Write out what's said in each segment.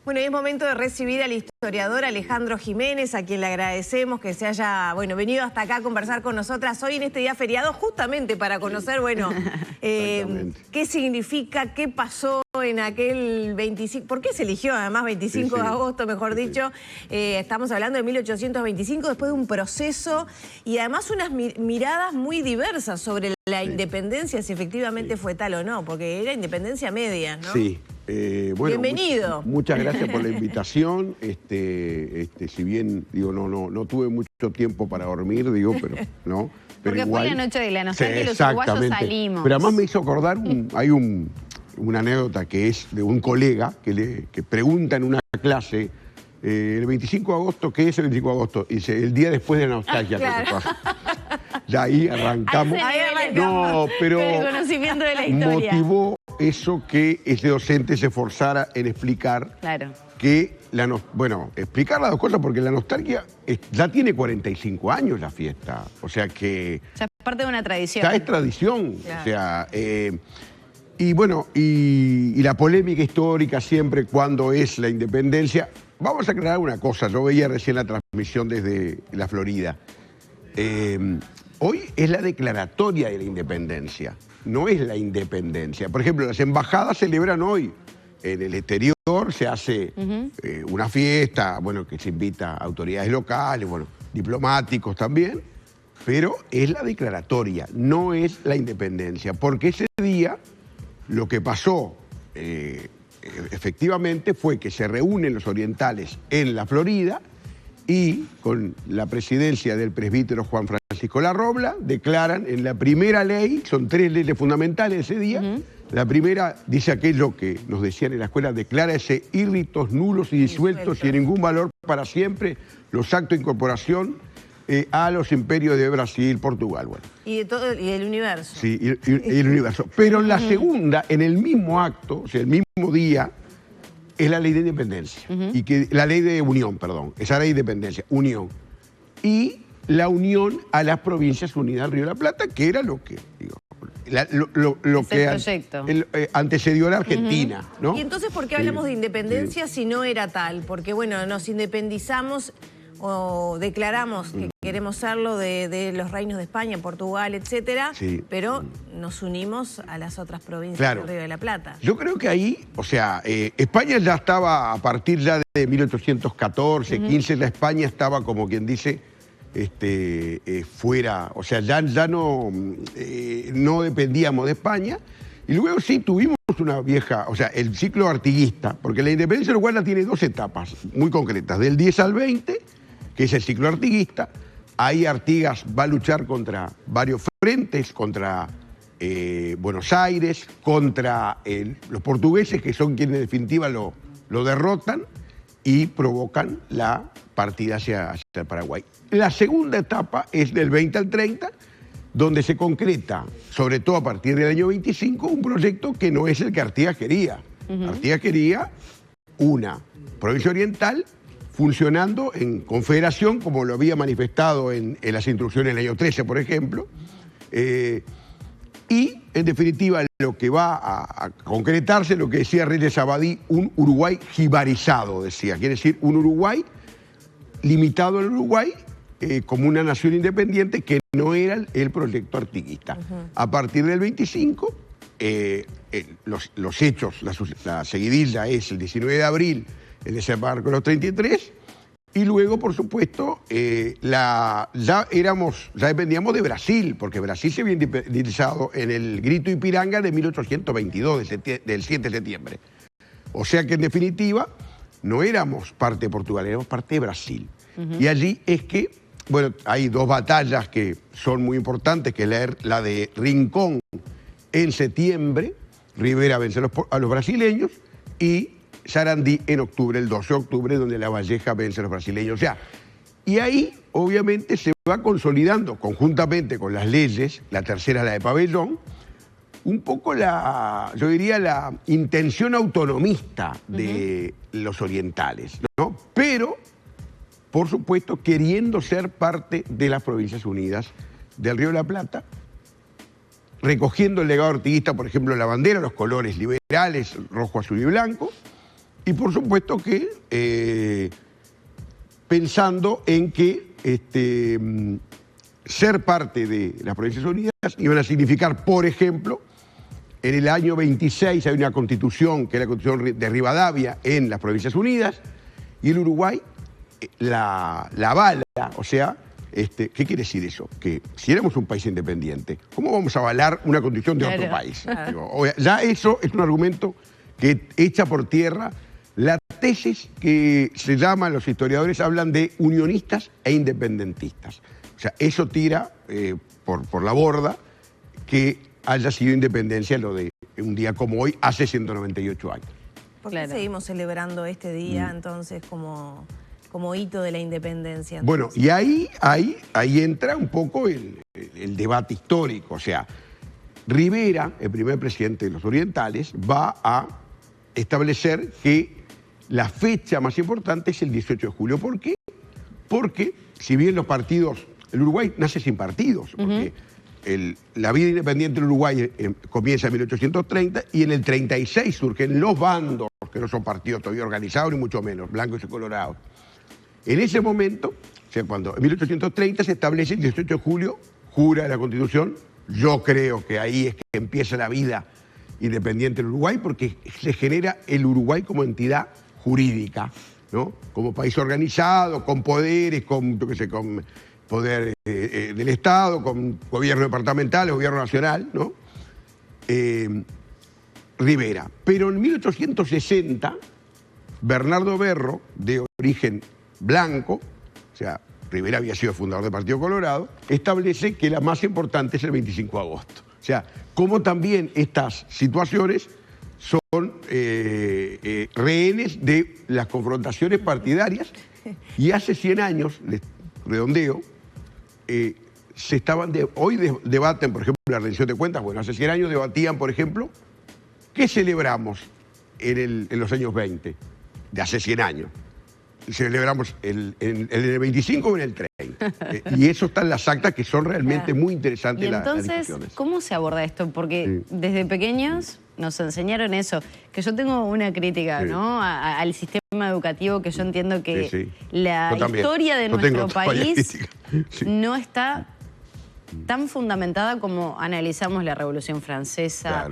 Bueno, y es momento de recibir al historiador Alejandro Jiménez, a quien le agradecemos que se haya venido hasta acá a conversar con nosotras hoy en este día feriado, justamente para conocer, qué significa, qué pasó en aquel 25, ¿por qué se eligió además 25 de agosto, mejor dicho? Estamos hablando de 1825, después de un proceso y además unas miradas muy diversas sobre la independencia, si efectivamente fue tal o no, porque era independencia media, ¿no? Sí. Bueno, bienvenido. Muchas gracias por la invitación. Si bien digo no tuve mucho tiempo para dormir, pero no. Porque igual, fue la noche de la nostalgia y los uruguayos salimos. Pero además me hizo acordar, hay una anécdota que es de un colega que pregunta en una clase, el 25 de agosto, ¿qué es el 25 de agosto? Y dice, el día después de la nostalgia. Claro. Ya ahí arrancamos. No, pero el conocimiento de la historia. Motivó eso que ese docente se esforzara en explicar que, explicar las dos cosas, porque la nostalgia ya tiene 45 años la fiesta, o sea que... Ya es parte de una tradición. Ya es tradición, claro. O sea, y la polémica histórica siempre cuando es la independencia. Vamos a aclarar una cosa, yo veía recién la transmisión desde la Florida. Hoy es la declaratoria de la independencia, no es la independencia. Por ejemplo, las embajadas celebran hoy. En el exterior se hace una fiesta, que se invita a autoridades locales, diplomáticos también, pero es la declaratoria, no es la independencia. Porque ese día lo que pasó efectivamente fue que se reúnen los orientales en la Florida y con la presidencia del presbítero Juan Francisco Larrobla declaran en la primera ley, son 3 leyes fundamentales ese día, la primera dice aquello que nos decían en la escuela, declara ese irritos, nulos y disueltos y de ningún valor para siempre los actos de incorporación a los imperios de Brasil, Portugal. Y del universo. Sí, y el universo. Pero la segunda, en el mismo acto, o sea, el mismo día, es la ley de independencia. La ley de unión, esa ley de independencia, unión. Y la unión a las provincias unidas del Río de la Plata, que era lo que, antecedió a la Argentina, ¿no? Y entonces, ¿por qué hablamos de independencia si no era tal? Porque, nos independizamos o declaramos que queremos serlo de los reinos de España, Portugal, etcétera, pero nos unimos a las otras provincias del Río de la Plata. Yo creo que ahí, España ya estaba, a partir ya de 1814, 15, la España estaba, como quien dice, fuera, ya no dependíamos de España, y luego sí tuvimos una vieja, el ciclo artiguista, porque la independencia uruguaya tiene 2 etapas muy concretas, del 10 al 20, que es el ciclo artiguista. Ahí Artigas va a luchar contra varios frentes, contra Buenos Aires, contra los portugueses, que son quienes en definitiva lo derrotan y provocan la partida hacia el Paraguay. La segunda etapa es del 20 al 30, donde se concreta, sobre todo a partir del año 25, un proyecto que no es el que Artigas quería. Artigas quería una provincia oriental funcionando en confederación, como lo había manifestado en las instrucciones del año 13, por ejemplo, y, en definitiva, lo que va a concretarse, lo que decía Reyes Abadí, un Uruguay jibarizado, decía, quiere decir un Uruguay limitado al Uruguay como una nación independiente, que no era el proyecto artiguista. A partir del 25, los hechos, la seguidilla es el 19 de abril, el desembarco de los 33, y luego, por supuesto, ya dependíamos de Brasil, porque Brasil se había independizado en el Grito Ipiranga de 1822, del 7 de septiembre. O sea que, en definitiva, no éramos parte de Portugal, éramos parte de Brasil. Y allí es que, hay 2 batallas que son muy importantes, que es la de Rincón en septiembre, Rivera vence a los brasileños, y Sarandí en octubre, el 12 de octubre, donde La Valleja vence a los brasileños. Y ahí, obviamente, se va consolidando, conjuntamente con las leyes, la tercera, la de Pabellón, un poco yo diría, la intención autonomista de los orientales, ¿no? Pero, por supuesto, queriendo ser parte de las Provincias Unidas del Río de la Plata, recogiendo el legado artiguista, por ejemplo, la bandera, los colores liberales, rojo, azul y blanco, Y por supuesto que pensando en que ser parte de las Provincias Unidas iban a significar, por ejemplo, en el año 26 hay una constitución, que es la Constitución de Rivadavia, en las Provincias Unidas, y el Uruguay la avala, o sea, ¿qué quiere decir eso? Que si éramos un país independiente, ¿cómo vamos a avalar una constitución de otro país? Ya eso es un argumento que echa por tierra la tesis que se llama, los historiadores hablan de unionistas e independentistas. O sea, eso tira por la borda que haya sido independencia lo de un día como hoy, hace 198 años. ¿Por qué seguimos celebrando este día entonces como hito de la independencia? Bueno, y ahí entra un poco el debate histórico. O sea, Rivera, el primer presidente de los orientales, va a establecer que la fecha más importante es el 18 de julio. ¿Por qué? Porque si bien los partidos, el Uruguay nace sin partidos, porque la vida independiente del Uruguay comienza en 1830 y en el 36 surgen los bandos, que no son partidos todavía organizados ni mucho menos, blancos y colorados. En ese momento, o sea, cuando en 1830 se establece el 18 de julio, jura la Constitución. Yo creo que ahí es que empieza la vida independiente del Uruguay, porque se genera el Uruguay como entidad jurídica, ¿no? Como país organizado, con poderes, con poder del Estado, con gobierno departamental, gobierno nacional, ¿no? Rivera. Pero en 1860, Bernardo Berro, de origen blanco, o sea, Rivera había sido fundador del Partido Colorado, establece que la más importante es el 25 de agosto. O sea, como también estas situaciones son rehenes de las confrontaciones partidarias, y hace 100 años, les redondeo, hoy debaten, por ejemplo, la rendición de cuentas. Bueno, hace 100 años debatían, por ejemplo, ¿qué celebramos en los años 20? De hace 100 años. Celebramos en el 25 o en el 30. Y eso está en las actas, que son realmente muy interesantes. Y entonces, ¿cómo se aborda esto? Porque desde pequeños nos enseñaron eso. Que yo tengo una crítica, ¿no? Al sistema educativo, que yo entiendo que la historia de nuestro país no está tan fundamentada como analizamos la Revolución Francesa,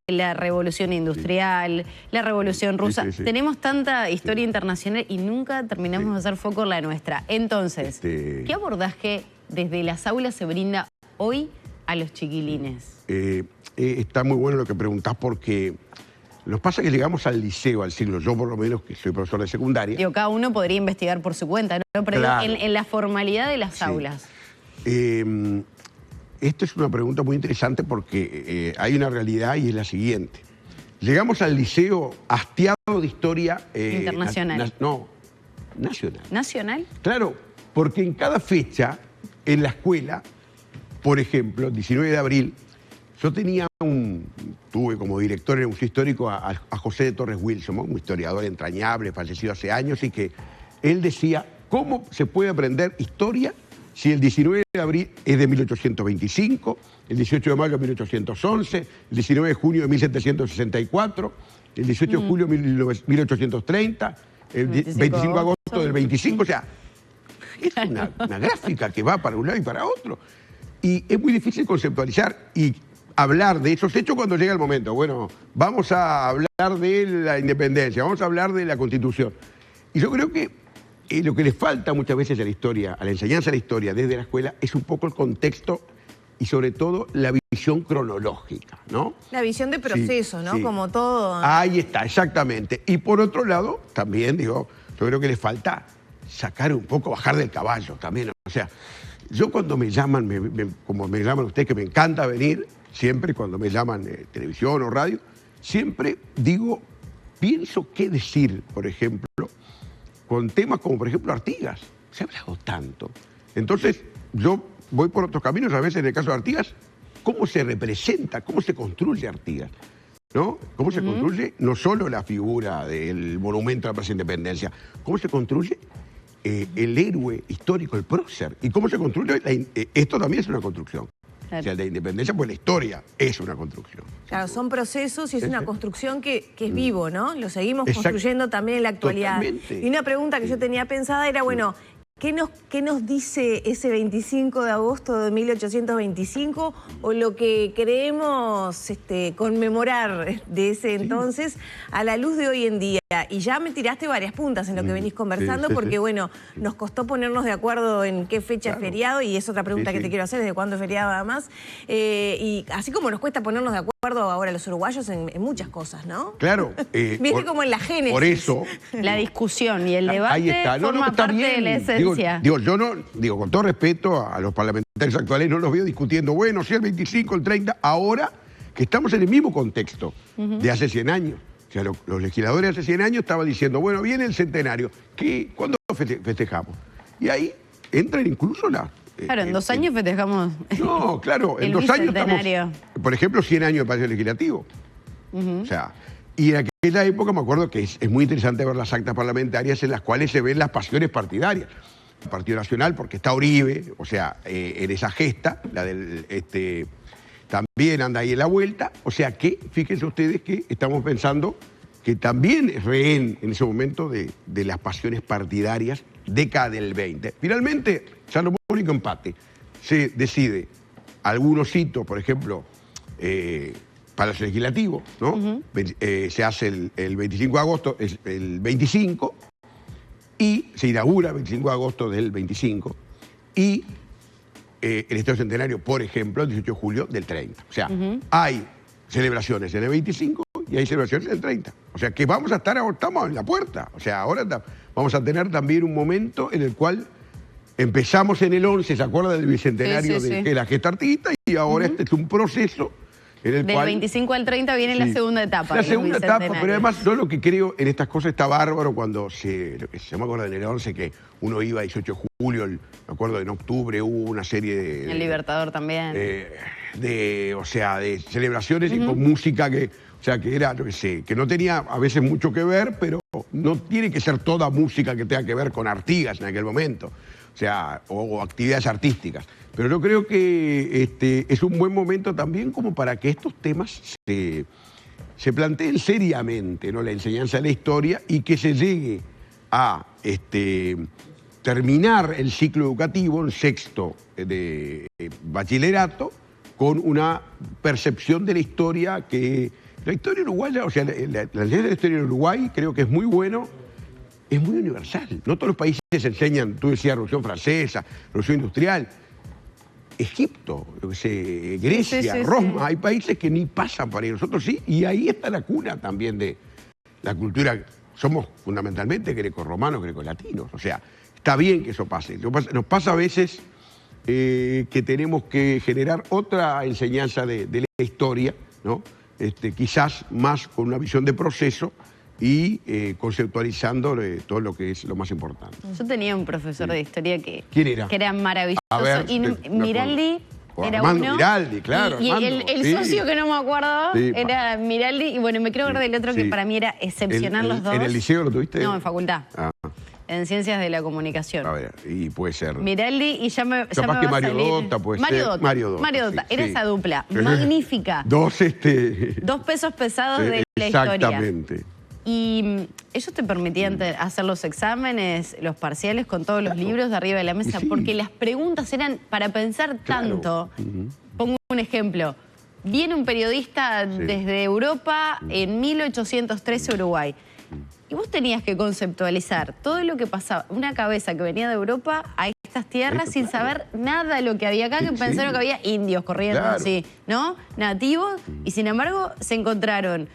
la Revolución Industrial, la Revolución Rusa. Tenemos tanta historia internacional y nunca terminamos de hacer foco en la nuestra. Entonces, ¿qué abordaje desde las aulas se brinda hoy a los chiquilines? Está muy bueno lo que preguntás, porque nos pasa que llegamos al liceo, al siglo, yo por lo menos, que soy profesor de secundaria. Digo, cada uno podría investigar por su cuenta, ¿no? Pero en la formalidad de las aulas. Esto es una pregunta muy interesante, porque hay una realidad, y es la siguiente. Llegamos al liceo hastiado de historia... internacional. No, nacional. ¿Nacional? Claro, porque en cada fecha, en la escuela, por ejemplo, el 19 de abril, yo tuve como director en el Museo Histórico a José de Torres Wilson, un historiador entrañable, fallecido hace años, y que él decía, ¿cómo se puede aprender historia si el 19 de abril es de 1825, el 18 de mayo de 1811, el 19 de junio de 1764, el 18 de julio de 1830, el 25 de agosto del 25? O sea, es una gráfica que va para un lado y para otro. Y es muy difícil conceptualizar y hablar de esos hechos cuando llega el momento. Bueno, vamos a hablar de la independencia, vamos a hablar de la Constitución. Y yo creo que lo que le falta muchas veces a la historia, a la enseñanza de la historia desde la escuela, es un poco el contexto y sobre todo la visión cronológica, ¿no? La visión de proceso, ¿no? Como todo. Ahí está, exactamente. Y por otro lado, también, digo, yo creo que le falta sacar un poco, bajar del caballo también. O sea, yo cuando me llaman, como me llaman ustedes, que me encanta venir, siempre cuando me llaman televisión o radio, siempre pienso qué decir, por ejemplo, con temas como, por ejemplo, Artigas. Se ha hablado tanto. Entonces, yo voy por otros caminos, a veces en el caso de Artigas, cómo se representa, cómo se construye Artigas, ¿no? Cómo se construye no solo la figura del monumento a la Plaza Independencia, cómo se construye el héroe histórico, el prócer, y cómo se construye, esto también es una construcción. Claro. O sea, el de independencia, pues la historia es una construcción. Claro, son procesos y es una construcción que es vivo, ¿no? Lo seguimos construyendo también en la actualidad. Totalmente. Y una pregunta que yo tenía pensada era, bueno, ¿qué nos dice ese 25 de agosto de 1825 o lo que queremos conmemorar de ese entonces a la luz de hoy en día? Y ya me tiraste varias puntas en lo que venís conversando porque, bueno, nos costó ponernos de acuerdo en qué fecha es feriado y es otra pregunta que te quiero hacer, ¿desde cuándo es feriado además? Y así como nos cuesta ponernos de acuerdo ahora los uruguayos en muchas cosas, ¿no? Claro. Viste como en la génesis. Por eso. La discusión y el debate ahí está. forma parte de la esencia. Digo, con todo respeto a los parlamentarios actuales, no los veo discutiendo, bueno, si el 25, el 30, ahora que estamos en el mismo contexto de hace 100 años. O sea, los legisladores hace 100 años estaban diciendo, bueno, viene el centenario, ¿cuándo festejamos? Y ahí entran incluso claro, en 2 años festejamos. No, claro, en 2 años estamos, por ejemplo, 100 años de Palacio Legislativo. O sea, y en aquella época me acuerdo que es muy interesante ver las actas parlamentarias en las cuales se ven las pasiones partidarias. El Partido Nacional, porque está Uribe, o sea, en esa gesta, la del también anda ahí en la vuelta, o sea que, fíjense ustedes que estamos pensando que también es rehén en ese momento de las pasiones partidarias, década del 20. Finalmente, ya lo único empate, se decide algunos hitos, por ejemplo, Palacio Legislativo, ¿no? Se hace el 25 de agosto, es el 25, y se inaugura el 25 de agosto del 25, y el Estadio Centenario, por ejemplo, el 18 de julio del 30. O sea, hay celebraciones en el 25 y hay celebraciones en el 30. O sea, que vamos a estar, estamos en la puerta. O sea, ahora vamos a tener también un momento en el cual empezamos en el 11, ¿se acuerda del bicentenario de la gesta artista? Y ahora este es un proceso en el cual... Del 25 al 30 viene la segunda etapa. La segunda etapa, pero además yo lo que creo en estas cosas está bárbaro cuando se me acuerdo en el 11 que uno iba 18 de julio, me acuerdo en octubre hubo una serie de... El Libertador también. O sea, de celebraciones y con música que, o sea, que era, yo qué sé, que no tenía a veces mucho que ver, pero no tiene que ser toda música que tenga que ver con Artigas en aquel momento, o sea, o actividades artísticas. Pero yo creo que es un buen momento también como para que estos temas se planteen seriamente, ¿no? La enseñanza de la historia y que se llegue a terminar el ciclo educativo en sexto de bachillerato con una percepción de la historia que... La historia uruguaya, o sea, la enseñanza de la historia de Uruguay creo que es muy bueno, es muy universal. No todos los países enseñan, tú decías, Revolución Francesa, Revolución Industrial, Egipto, yo qué sé, Grecia, Roma, hay países que ni pasan por ahí, nosotros sí, y ahí está la cuna también de la cultura. Somos fundamentalmente grecorromanos, grecolatinos, o sea, está bien que eso pase. Nos pasa a veces que tenemos que generar otra enseñanza de la historia, ¿no? Quizás más con una visión de proceso y conceptualizando todo lo que es lo más importante. Yo tenía un profesor de historia ¿Quién era? Que era maravilloso. A ver, y Miraldi era Armando uno. Miraldi, claro. Y el socio que no me acuerdo era Miraldi. Y bueno, me quiero acordar del otro que para mí era excepcional los dos. ¿En el liceo lo tuviste? No, en facultad. En Ciencias de la Comunicación. A ver, y puede ser. Miraldi y ya me Capaz que Mario Dota puede ser. Mario Dota. Era esa dupla. Magnífica. Dos pesos pesados de la historia. Exactamente. Y ellos te permitían hacer los exámenes, los parciales con todos los libros de arriba de la mesa, porque las preguntas eran para pensar tanto. Pongo un ejemplo. Viene un periodista desde Europa en 1813 a Uruguay. Y vos tenías que conceptualizar todo lo que pasaba, una cabeza que venía de Europa a estas tierras sin saber nada de lo que había acá, que pensaron que había indios corriendo así, ¿no? Nativos, y sin embargo se encontraron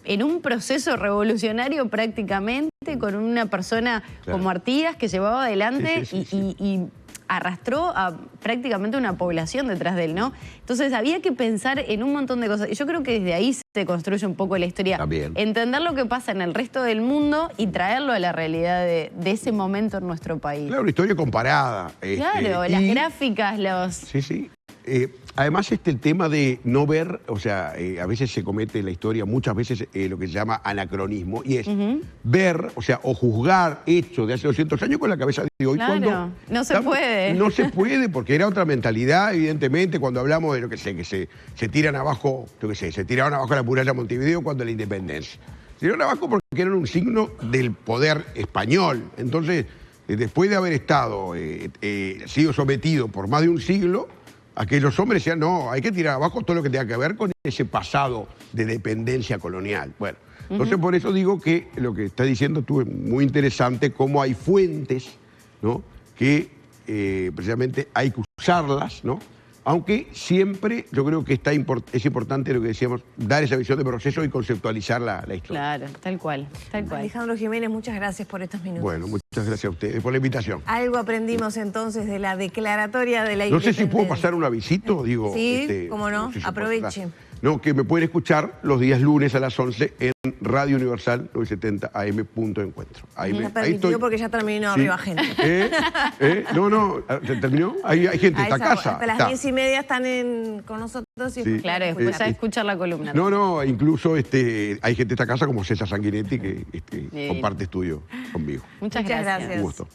en un proceso revolucionario prácticamente con una persona como Artigas que llevaba adelante y arrastró a prácticamente una población detrás de él, ¿no? Entonces había que pensar en un montón de cosas. Y yo creo que desde ahí se construye un poco la historia. También. Entender lo que pasa en el resto del mundo y traerlo a la realidad de ese momento en nuestro país. Claro, una historia comparada. Claro, las gráficas, los... Además, el tema de no ver, o sea, a veces se comete en la historia, muchas veces lo que se llama anacronismo, y es ver, o sea, o juzgar hechos de hace 200 años con la cabeza de hoy. Claro, cuando no se puede. No se puede, porque era otra mentalidad, evidentemente, cuando hablamos de lo que sé, que se tiran abajo, se tiraban abajo la muralla de Montevideo cuando la independencia. Se tiraron abajo porque eran un signo del poder español. Entonces, después de haber sido sometido por más de un siglo, aquellos hombres decían, no, hay que tirar abajo todo lo que tenga que ver con ese pasado de dependencia colonial. Bueno, entonces por eso digo que lo que está diciendo tú es muy interesante, cómo hay fuentes, ¿no?, que precisamente hay que usarlas, ¿no? Aunque siempre yo creo que es importante lo que decíamos, dar esa visión de proceso y conceptualizar la historia. Claro, tal cual, tal cual. Alejandro Jiménez, muchas gracias por estos minutos. Bueno, muchas gracias a ustedes por la invitación. Algo aprendimos entonces de la declaratoria de la independencia. No sé si puedo pasar un avisito, digo. Sí, cómo no, no sé si aproveche. No, que me pueden escuchar los días lunes a las 11 en Radio Universal 970 AM Punto de Encuentro. Ahí me permitió porque ya terminó arriba gente. No, ¿se terminó? Hay gente, está casa. Hasta las 10:30 están con nosotros. Y claro, después ya escuchar la columna. No, incluso hay gente en esta casa como César Sanguinetti que comparte estudio conmigo. Muchas gracias. Un gusto.